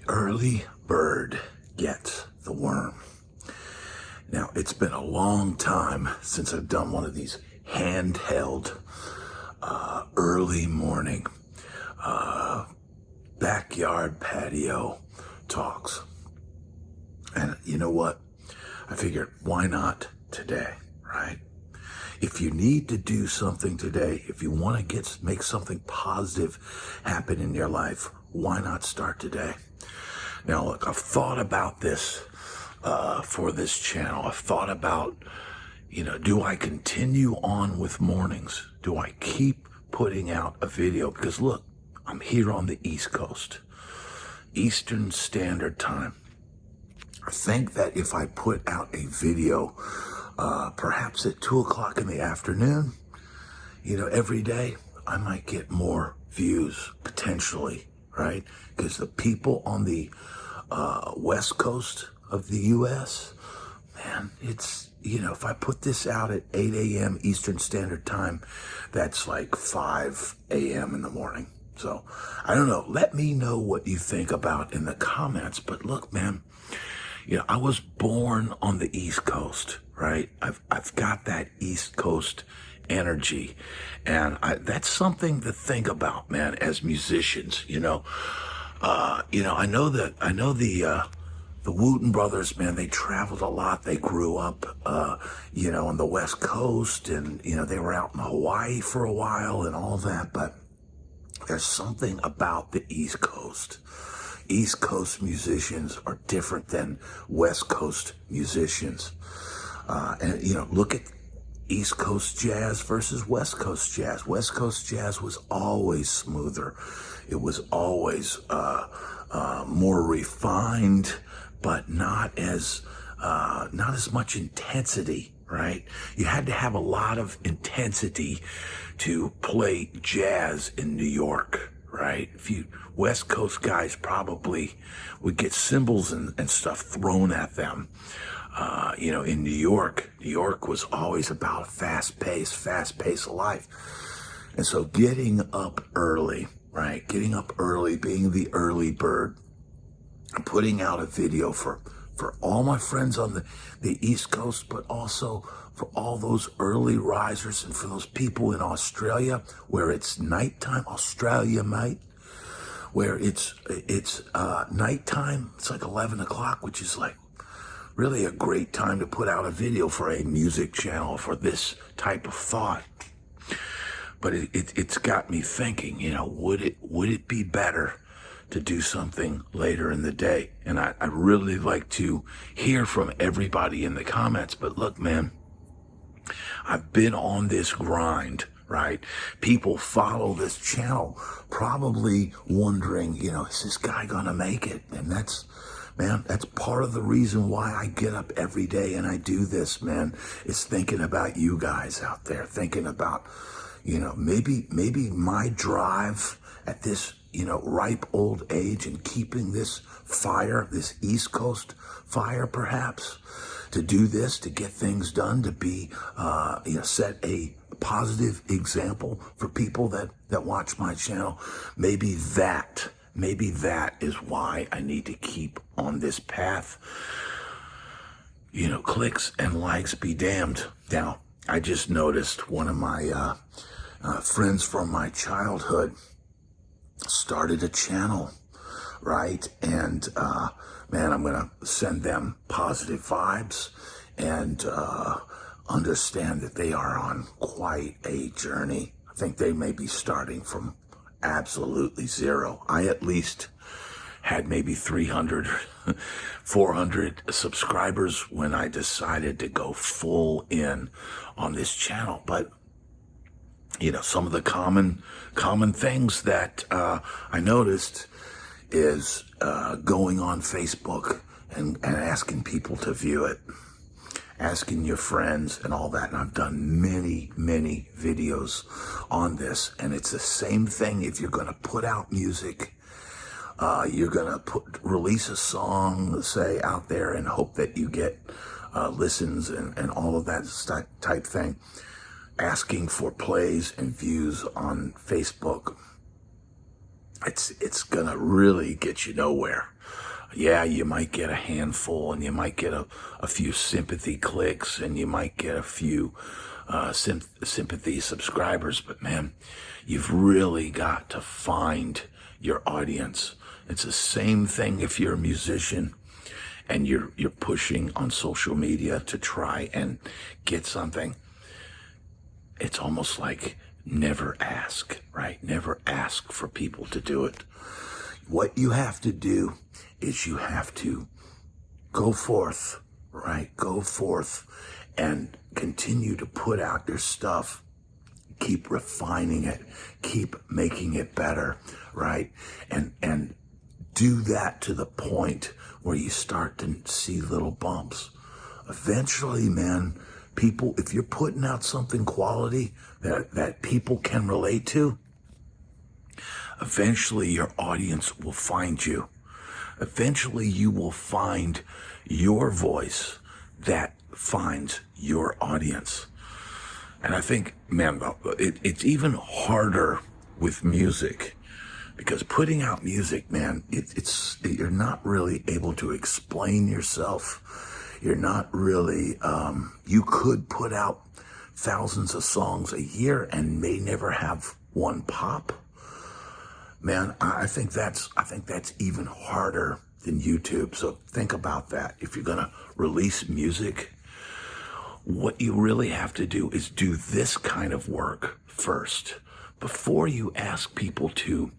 Early bird gets the worm. Now, it's been a long time since I've done one of these handheld early morning backyard patio talks. And you know what? I figured, why not today, right? If you need to do something today, if you want to make something positive happen in your life, why not start today? Now, look, I've thought about this for this channel. I've thought about, do I continue on with mornings? Do I keep putting out a video? Because look, I'm here on the East Coast, Eastern Standard Time. I think that if I put out a video, perhaps at 2 o'clock in the afternoon, every day, I might get more views potentially, right? Because the people on the West Coast of the U.S., man, it's, if I put this out at 8 a.m. Eastern Standard Time, that's like 5 a.m. in the morning. So, I don't know. Let me know what you think about in the comments. But look, man, I was born on the East Coast, right? I've got that East Coast energy, and that's something to think about, man, as musicians. I know the Wooten brothers, man, they traveled a lot. They grew up, on the West Coast, and, they were out in Hawaii for a while and all that. But there's something about the East Coast. East Coast musicians are different than West Coast musicians. And, look at East Coast jazz versus West Coast jazz. West Coast jazz was always smoother. It was always more refined, but not as much intensity, right? You had to have a lot of intensity to play jazz in New York, right? West Coast guys probably would get cymbals and stuff thrown at them. In New York was always about fast pace of life. And so getting up early, right? Getting up early, being the early bird, putting out a video for all my friends on the East Coast, but also for all those early risers and for those people in Australia where it's nighttime, Australia, mate, where it's nighttime. It's like 11 o'clock, which is like really a great time to put out a video for a music channel for this type of thought. But it's got me thinking, would it be better to do something later in the day? And I really like to hear from everybody in the comments. But look, man, I've been on this grind, right? People follow this channel probably wondering, is this guy gonna make it? And that's part of the reason why I get up every day and I do this, man, is thinking about you guys out there, thinking about, maybe my drive at this, ripe old age and keeping this fire, this East Coast fire perhaps, to do this, to get things done, to be, set a positive example for people that watch my channel. Maybe that is why I need to keep on this path. Clicks and likes be damned. Now, I just noticed one of my friends from my childhood started a channel, right? And man, I'm gonna send them positive vibes and understand that they are on quite a journey. I think they may be starting from absolutely zero. I at least had maybe 300, 400 subscribers when I decided to go full in on this channel. But some of the common things that I noticed is going on Facebook and asking people to view it, asking your friends and all that. And I've done many videos on this, and it's the same thing. If you're going to put out music, you're going to release a song, say, out there and hope that you get listens and all of that type thing. Asking for plays and views on Facebook it's gonna really get you nowhere. Yeah, you might get a handful, and you might get a few sympathy clicks, and you might get a few sympathy subscribers, but man, you've really got to find your audience. It's the same thing if you're a musician and you're pushing on social media to try and get something. It's almost like never ask, right? Never ask for people to do it. What you have to do is you have to go forth, right? Go forth and continue to put out your stuff. Keep refining it. Keep making it better, right? And do that to the point where you start to see little bumps. Eventually, man, people, if you're putting out something quality that people can relate to, eventually your audience will find you. Eventually you will find your voice that finds your audience. And I think, man, it's even harder with music, because putting out music, man, it's you're not really able to explain yourself. You're not really, you could put out thousands of songs a year and may never have one pop. Man, I think that's even harder than YouTube. So think about that. If you're gonna release music, what you really have to do is do this kind of work first before you ask people to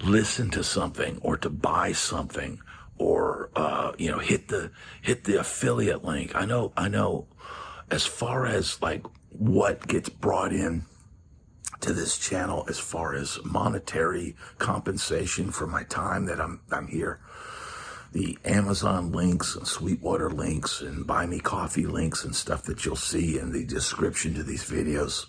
listen to something or to buy something or hit the affiliate link. I know as far as like what gets brought in to this channel as far as monetary compensation for my time that I'm here, the Amazon links and Sweetwater links and Buy Me Coffee links and stuff that you'll see in the description to these videos,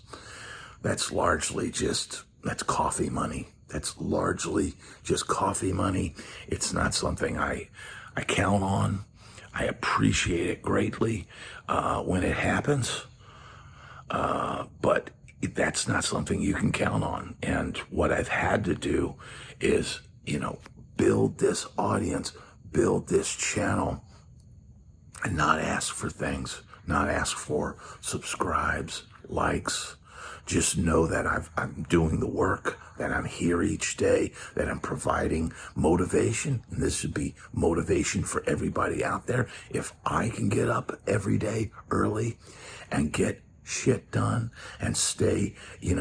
that's largely that's coffee money. That's largely just coffee money. It's not something I count on. I appreciate it greatly when it happens, but that's not something you can count on. And what I've had to do is, build this audience, build this channel, and not ask for things, not ask for subscribes, likes. Just know that I'm doing the work, that I'm here each day, that I'm providing motivation. And this should be motivation for everybody out there. If I can get up every day early and get shit done and stay,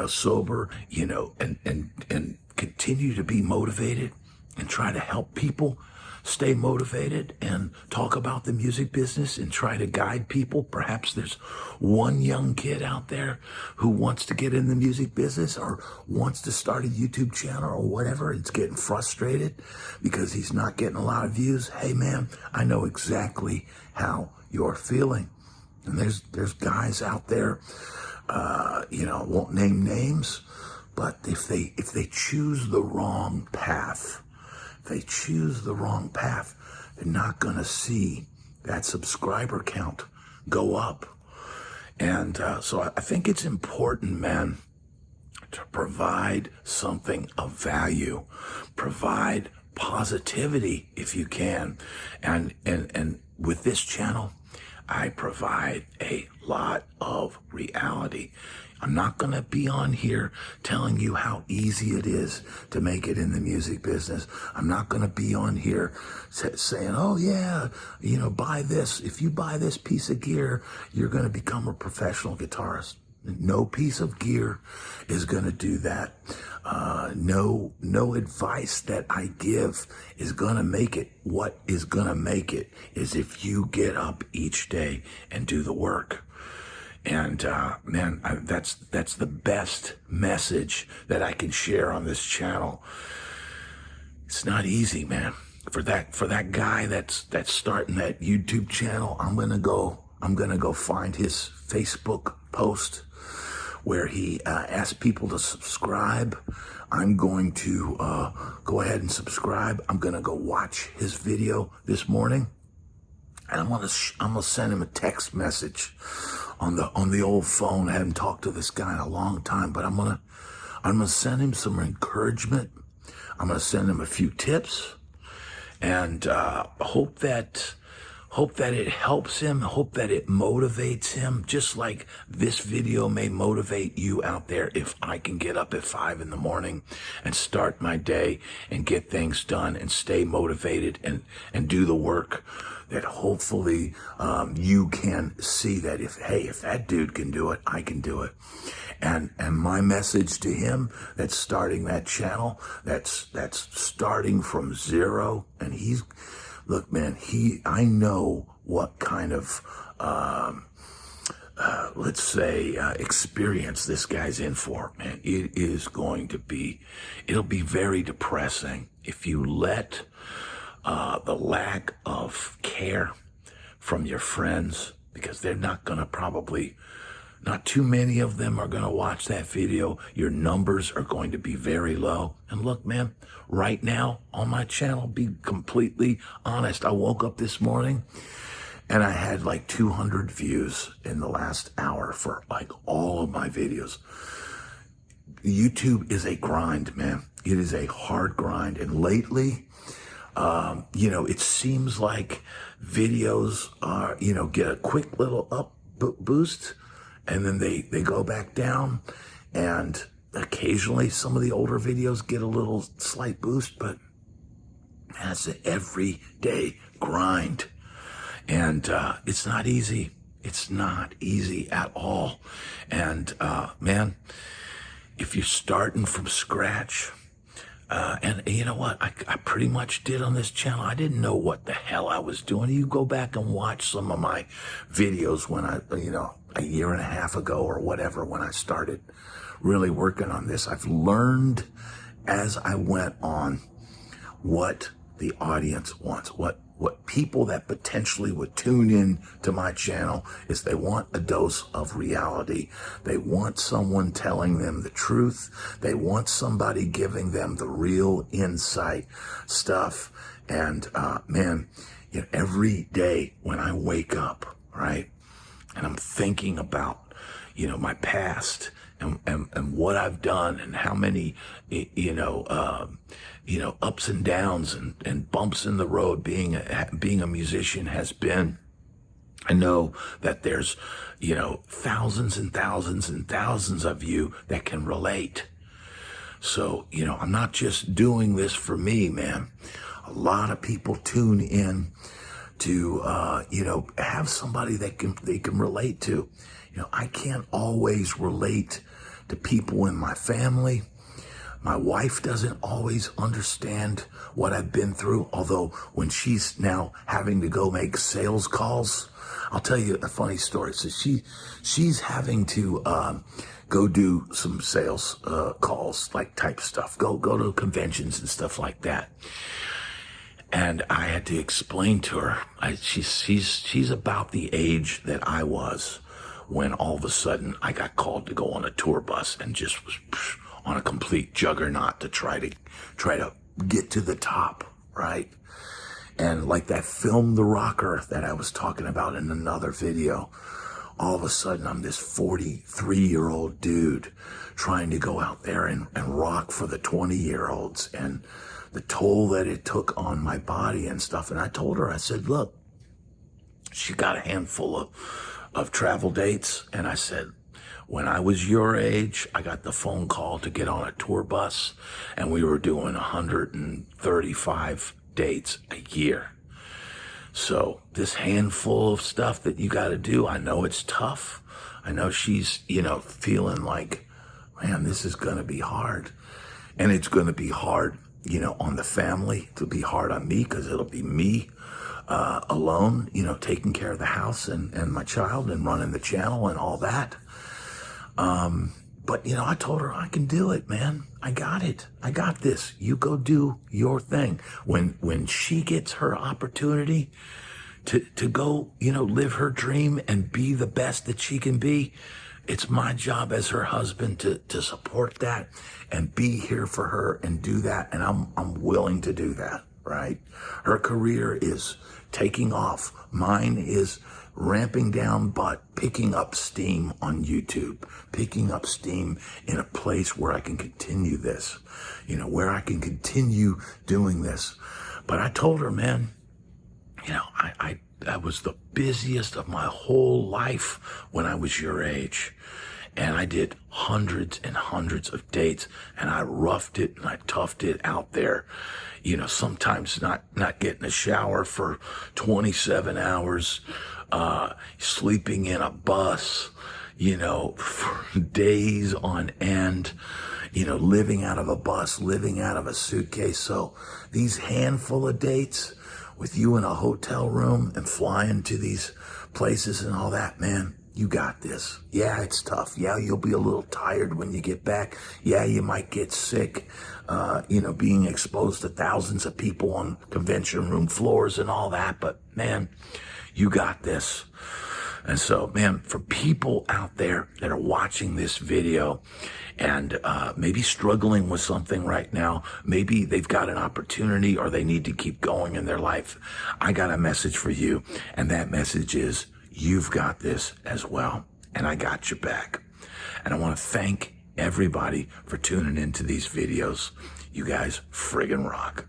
sober, and continue to be motivated and try to help people stay motivated and talk about the music business and try to guide people. Perhaps there's one young kid out there who wants to get in the music business or wants to start a YouTube channel or whatever. It's getting frustrated because he's not getting a lot of views. Hey man, I know exactly how you're feeling. And there's guys out there, won't name names, but if they choose the wrong path, they're not going to see that subscriber count go up. And so I think it's important, man, to provide something of value, provide positivity if you can. And with this channel, I provide a lot of reality. I'm not going to be on here telling you how easy it is to make it in the music business. I'm not going to be on here saying, oh yeah, buy this. If you buy this piece of gear, you're going to become a professional guitarist. No piece of gear is going to do that. No advice that I give is going to make it. What is going to make it is if you get up each day and do the work. And man, that's the best message that I can share on this channel. It's not easy, man. For that guy that's starting that YouTube channel, I'm gonna go find his Facebook post where he asked people to subscribe. I'm going to go ahead and subscribe. I'm gonna go watch his video this morning, and I'm gonna send him a text message on the old phone. I haven't talked to this guy in a long time, but I'm gonna send him some encouragement I'm going to send him a few tips, and hope that it helps him, hope that it motivates him, just like this video may motivate you out there. If I can get up at 5 in the morning and start my day and get things done and stay motivated and do the work, that hopefully you can see that if that dude can do it, I can do it. And my message to him that's starting that channel, that's starting from zero, and look, man, I know what kind of, let's say, experience this guy's in for, man. It'll be very depressing if you let the lack of care from your friends, because they're not too many of them are going to watch that video. Your numbers are going to be very low. And look, man, right now on my channel, be completely honest, I woke up this morning and I had like 200 views in the last hour for like all of my videos. YouTube is a grind, man. It is a hard grind. And lately, it seems like videos are, get a quick little boost, and then they go back down, and occasionally some of the older videos get a little slight boost, but that's an everyday grind. And it's not easy. It's not easy at all. And man, if you're starting from scratch, and you know what, I pretty much did on this channel. I didn't know what the hell I was doing. You go back and watch some of my videos when a year and a half ago or whatever, when I started really working on this. I've learned as I went on what the audience wants, what people that potentially would tune in to my channel is. They want a dose of reality. They want someone telling them the truth. They want somebody giving them the real insight stuff. And man, every day when I wake up, right, and I'm thinking about, my past and what I've done and how many, ups and downs and bumps in the road being a musician has been. I know that there's, thousands and thousands and thousands of you that can relate. So, I'm not just doing this for me, man. A lot of people tune in to, have somebody that they can relate to. I can't always relate to people in my family. My wife doesn't always understand what I've been through, although when she's now having to go make sales calls, I'll tell you a funny story. So she's having to go do some sales calls, like type stuff, go to conventions and stuff like that. And I had to explain to her, she's about the age that I was when all of a sudden I got called to go on a tour bus and just was on a complete juggernaut to try to get to the top, right? And like that film, The Rocker, that I was talking about in another video, all of a sudden I'm this 43-year-old dude trying to go out there and rock for the 20-year-olds, and the toll that it took on my body and stuff. And I told her, I said, look, she got a handful of travel dates, and I said, when I was your age, I got the phone call to get on a tour bus, and we were doing 135 dates a year. So this handful of stuff that you got to do, I know it's tough. I know she's, feeling like, man, this is going to be hard. And it's going to be hard, on the family. It'll be hard on me because it'll be me alone, taking care of the house and my child and running the channel and all that. But, I told her, I can do it, man. I got it. I got this. You go do your thing. When she gets her opportunity to go, live her dream and be the best that she can be, it's my job as her husband to support that and be here for her and do that. And I'm willing to do that, right? Her career is taking off. Mine is ramping down, but picking up steam on YouTube, picking up steam in a place where I can continue this, where I can continue doing this. But I told her, man, I was the busiest of my whole life when I was your age. And I did hundreds and hundreds of dates, and I roughed it and I toughed it out there. Sometimes not getting a shower for 27 hours, sleeping in a bus, for days on end, living out of a bus, living out of a suitcase. So these handful of dates with you in a hotel room and flying to these places and all that, man, you got this. Yeah, it's tough. Yeah, you'll be a little tired when you get back. Yeah, you might get sick, being exposed to thousands of people on convention room floors and all that. But, man, you got this. And so, man, for people out there that are watching this video and maybe struggling with something right now, maybe they've got an opportunity or they need to keep going in their life, I got a message for you. And that message is, you've got this as well, and I got your back. And I want to thank everybody for tuning into these videos. You guys friggin' rock.